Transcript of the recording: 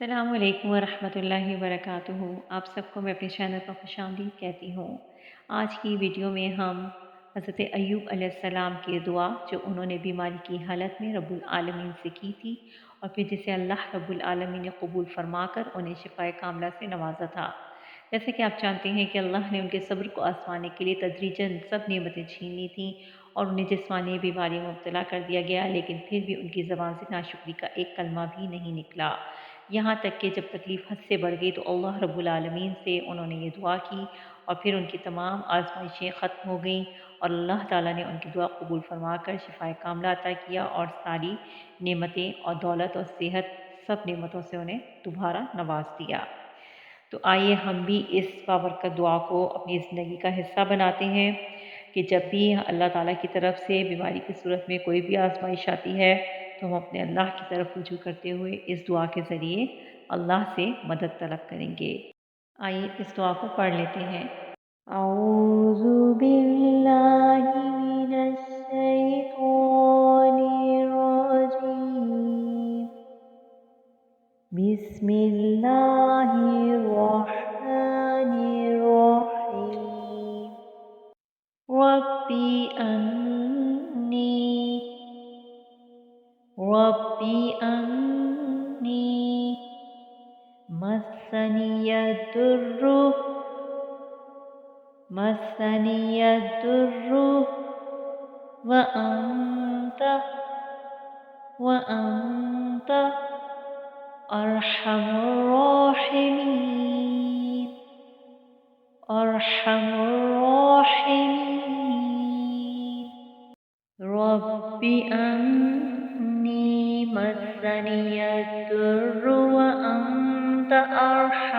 السلام علیکم ورحمۃ اللہ وبرکاتہ۔ آپ سب کو میں اپنے چینل پر خوش آمدید کہتی ہوں۔ آج کی ویڈیو میں ہم حضرت ایوب علیہ السلام کی دعا جو انہوں نے بیماری کی حالت میں رب العالمین سے کی تھی اور پھر جسے اللہ رب العالمین نے قبول فرما کر انہیں شفائے کاملہ سے نوازا تھا۔ جیسے کہ آپ جانتے ہیں کہ اللہ نے ان کے صبر کو آزمانے کے لیے تدریجاً سب نعمتیں چھین لی تھیں اور انہیں جسمانی بیماری میں مبتلا کر دیا گیا، لیکن پھر بھی ان کی زبان سے ناشکری کا ایک کلمہ بھی نہیں نکلا۔ یہاں تک کہ جب تکلیف حد سے بڑھ گئی تو اللہ رب العالمین سے انہوں نے یہ دعا کی اور پھر ان کی تمام آزمائشیں ختم ہو گئیں اور اللہ تعالیٰ نے ان کی دعا قبول فرما کر شفائے کاملہ عطا کیا اور ساری نعمتیں اور دولت اور صحت سب نعمتوں سے انہیں دوبارہ نواز دیا۔ تو آئیے ہم بھی اس بابرکت دعا کو اپنی زندگی کا حصہ بناتے ہیں کہ جب بھی اللہ تعالیٰ کی طرف سے بیماری کی صورت میں کوئی بھی آزمائش آتی ہے تو ہم اپنے اللہ کی طرف رجوع کرتے ہوئے اس دعا کے ذریعے اللہ سے مدد طلب کریں گے۔ آئیے اس دعا کو پڑھ لیتے ہیں۔ اعوذ باللہ من الشیطان الرجیم، بسم اللہ الرحمن الرحیم، ربی انی مسنی الضر وأنت أرحم الراحمين رب أني مسني الضر وأنت أرحم